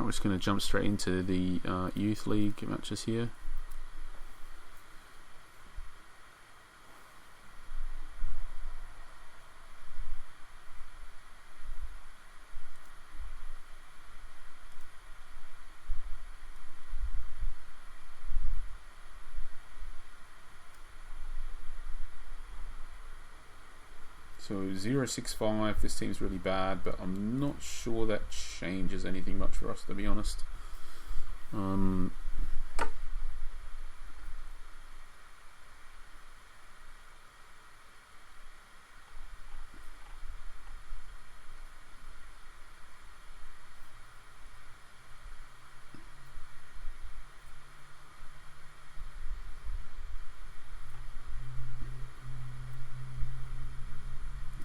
we're just going to jump straight into the Youth League matches here. So 065, this team's really bad, but I'm not sure that changes anything much for us, to be honest.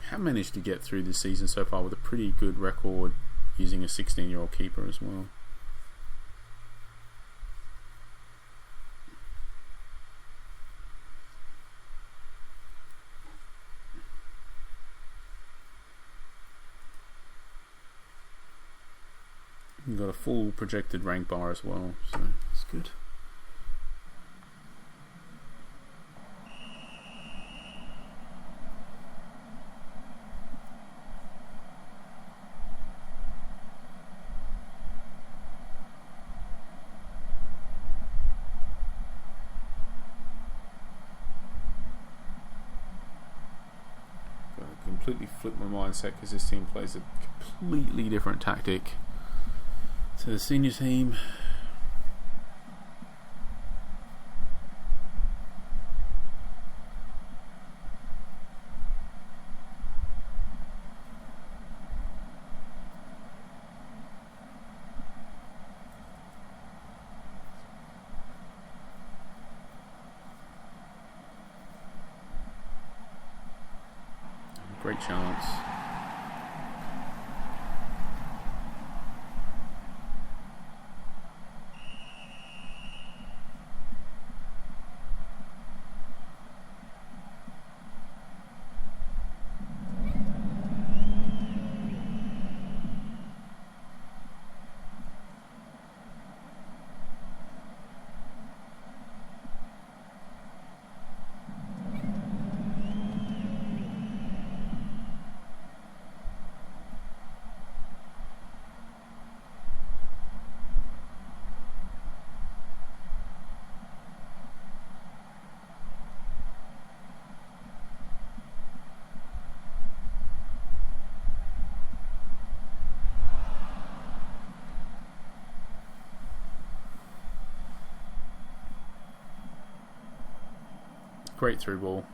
Have managed to get through this season so far with a pretty good record using a 16-year-old keeper as well. We've got a full projected rank bar as well, so it's good. Completely flip my mindset because this team plays a completely different tactic to the senior team. Great chance. Great through ball.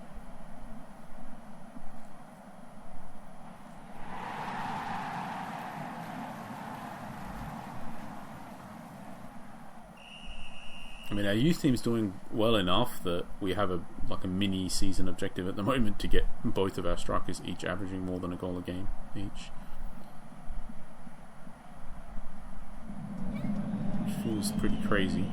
I mean, our youth team's doing well enough that we have a mini season objective at the moment to get both of our strikers each averaging more than a goal a game each. Which feels pretty crazy.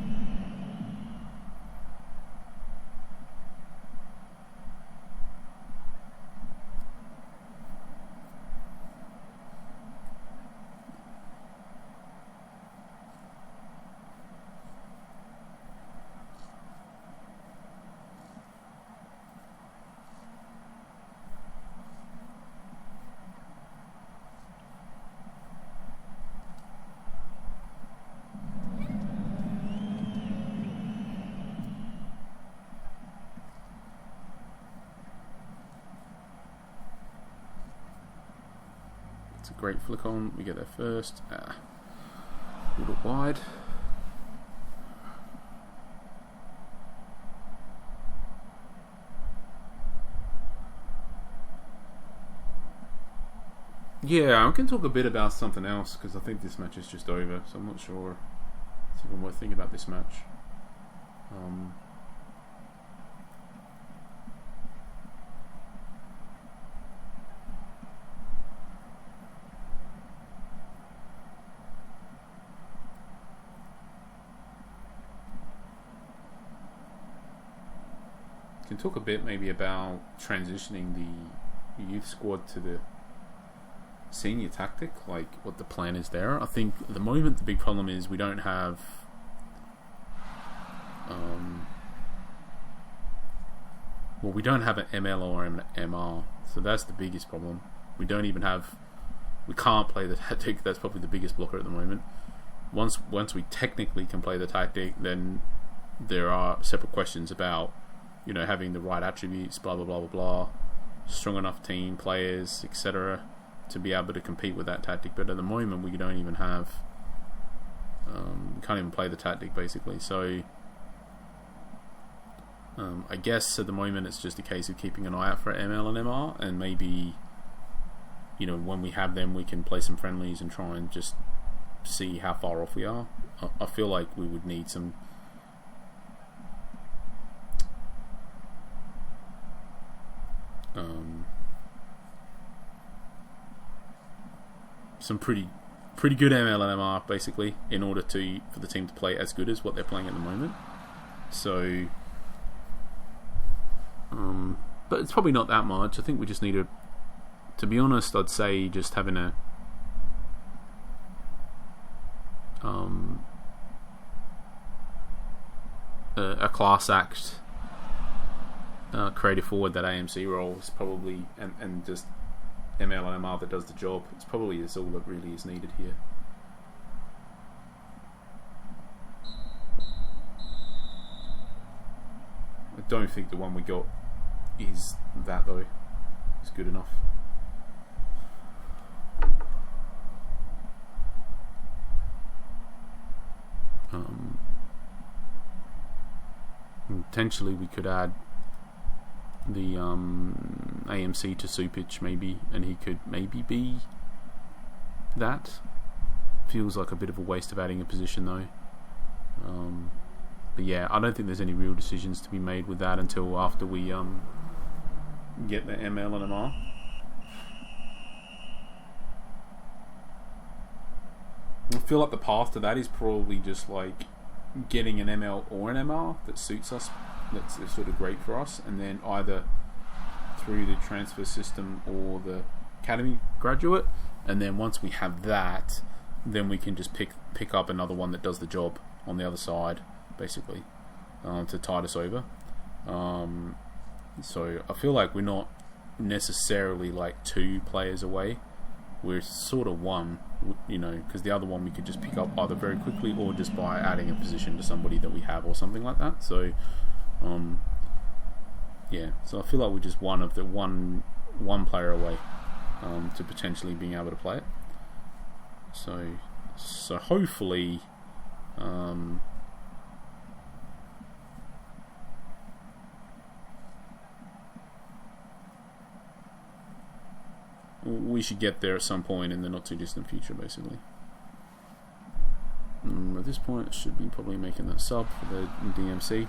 It's a great flick on. We get there first. A little wide. Yeah, I can talk a bit about something else because I think this match is just over, so I'm not sure it's even worth thinking about this match. Can talk a bit maybe about transitioning the youth squad to senior tactic, like what the plan is there. I think at the moment the big problem is we don't have we don't have an ML or an MR, so that's the biggest problem. We can't play the tactic. That's probably the biggest blocker at the moment. Once we technically can play the tactic, then there are separate questions about, you know, having the right attributes, blah blah blah blah blah, strong enough team players, etc., to be able to compete with that tactic. But at the moment, we don't even have, we can't even play the tactic basically. So I guess at the moment it's just a case of keeping an eye out for ML and MR, and maybe, you know, when we have them, we can play some friendlies and try and just see how far off we are. I feel like we would need some pretty good ML and MR basically in order for the team to play as good as what they're playing at the moment. So but it's probably not that much. I think we just need to be honest, I'd say just having a class act creative forward that AMC role is probably, and just ML and MR that does the job. It's probably is all that really is needed here. I don't think the one we got is that though. It's good enough. Potentially we could add the AMC to Supich maybe, and he could maybe be that. Feels like a bit of a waste of adding a position though. But yeah, I don't think there's any real decisions to be made with that until after we get the ML and MR. I feel like the path to that is probably just like getting an ML or an MR that suits us, that's sort of great for us, and then either through the transfer system or the academy graduate, and then once we have that, then we can just pick up another one that does the job on the other side, basically, to tide us over. So I feel like we're not necessarily like 2 players away. We're sort of one, you know, because the other one we could just pick up either very quickly or just by adding a position to somebody that we have or something like that. So yeah, so I feel like we're just one player away to potentially being able to play it. So hopefully we should get there at some point in the not too distant future, basically. At this point, it should be probably making that sub for the DMC.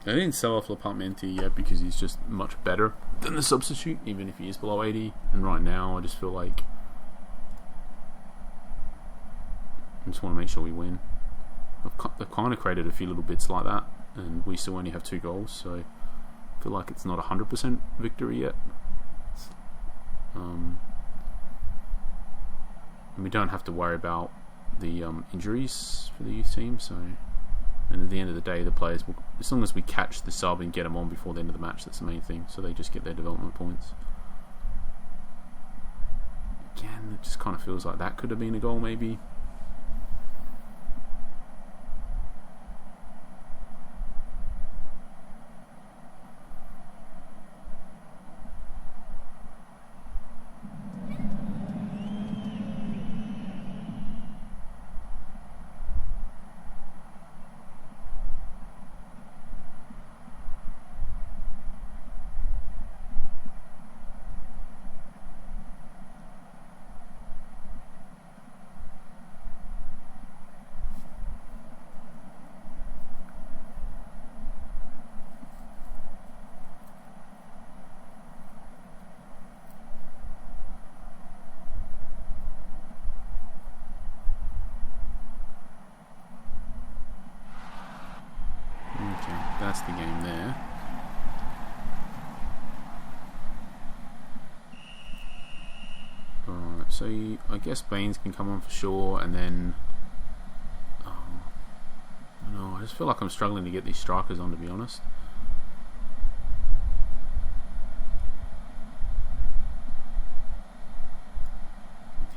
I didn't sell off Laparmenti yet because he's just much better than the substitute, even if he is below 80. And right now, I just feel like I just want to make sure we win. They've kind of created a few little bits like that, and we still only have 2 goals, so I feel like it's not 100% victory yet. And we don't have to worry about the injuries for the youth team, so. And at the end of the day, the players will, as long as we catch the sub and get them on before the end of the match, that's the main thing. So they just get their development points. Again, it just kind of feels like that could have been a goal, maybe. that's the game there. Alright, so I guess Baines can come on for sure, and then I just feel like I'm struggling to get these strikers on, to be honest.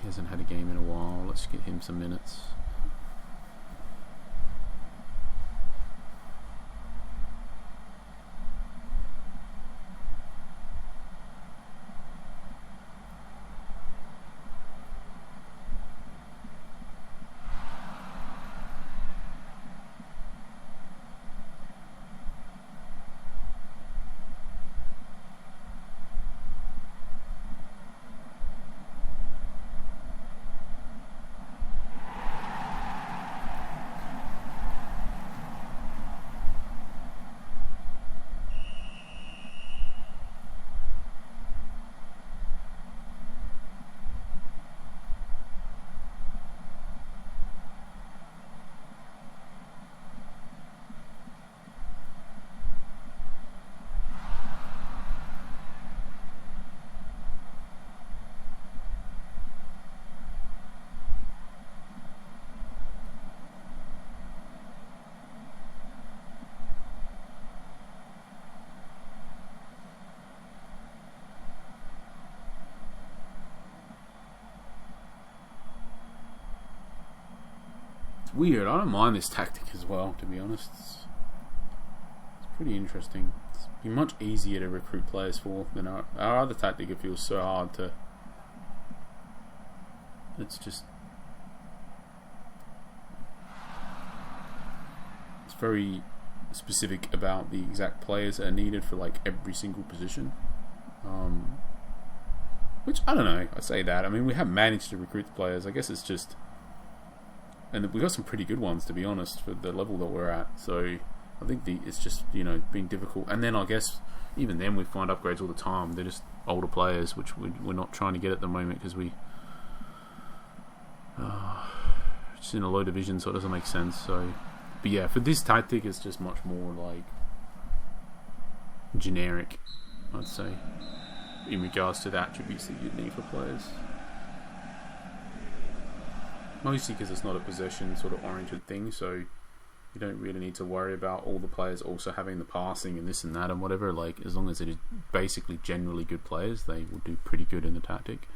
He hasn't had a game in a while. Let's get him some minutes. It's weird. I don't mind this tactic as well, to be honest. It's pretty interesting. It's be much easier to recruit players for than our other tactic. It feels so hard to. It's just. It's very specific about the exact players that are needed for like every single position. Which I don't know. I say that. I mean, we have managed to recruit the players. I guess it's just. And we got some pretty good ones, to be honest, for the level that we're at. So I think it's just, being difficult. And then I guess even then we find upgrades all the time. They're just older players, which we're not trying to get at the moment because we just in a low division, so it doesn't make sense. So, but yeah, for this tactic, it's just much more like generic, I'd say, in regards to the attributes that you'd need for players. Mostly because it's not a possession sort of oriented thing, so you don't really need to worry about all the players also having the passing and this and that and whatever. Like, as long as it is basically generally good players, they will do pretty good in the tactic.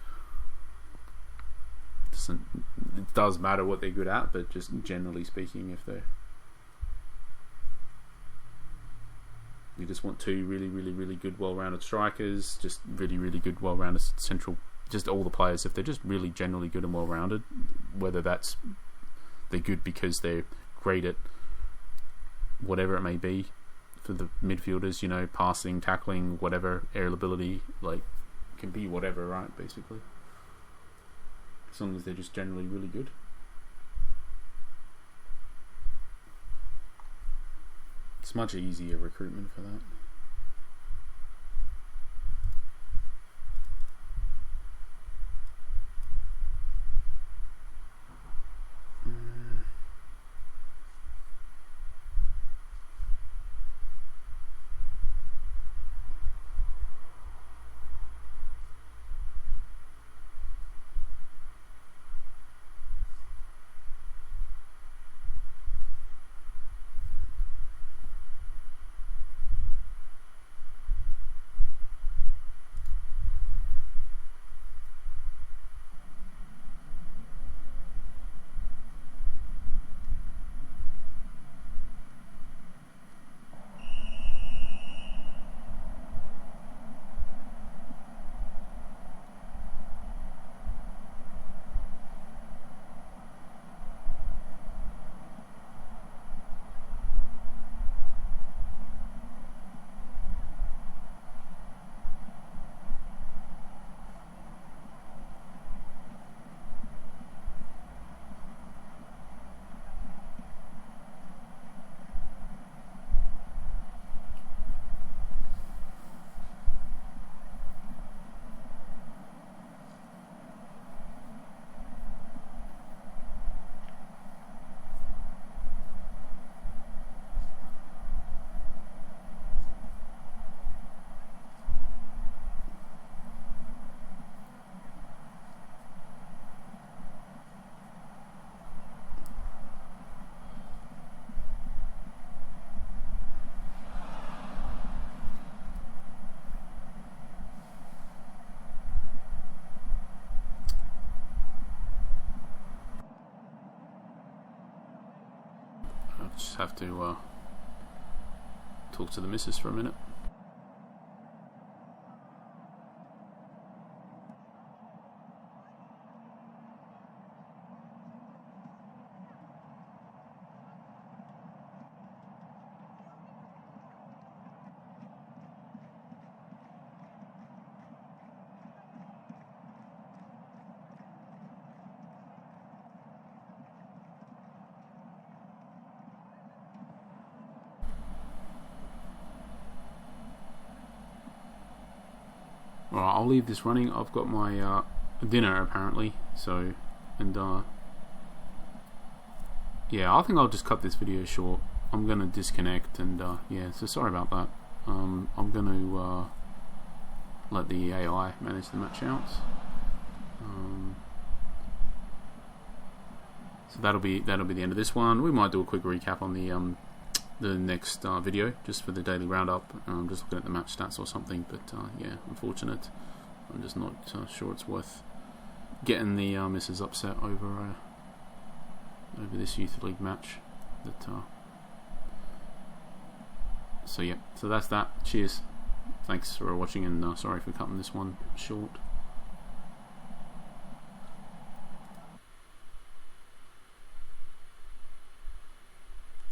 It does matter what they're good at, but just generally speaking, if they're... You just want two really, really, really good, well-rounded strikers, just really, really good, well-rounded central... Just all the players, if they're just really generally good and well-rounded, whether that's they're good because they're great at whatever it may be for the midfielders, passing, tackling, whatever, aerial ability, like, can be whatever, right, basically. As long as they're just generally really good. It's much easier recruitment for that. just have to talk to the missus for a minute. Alright, I'll leave this running. I've got my dinner apparently, so, and yeah, I think I'll just cut this video short. I'm gonna disconnect, and yeah, so sorry about that. I'm gonna let the AI manage the match outs. So that'll be the end of this one. We might do a quick recap on the next video, just for the daily roundup. Just looking at the match stats or something, but yeah, unfortunate. I'm just not sure it's worth getting the missus upset over this youth league match. That so yeah, so that's that. Cheers, thanks for watching, and sorry for cutting this one short.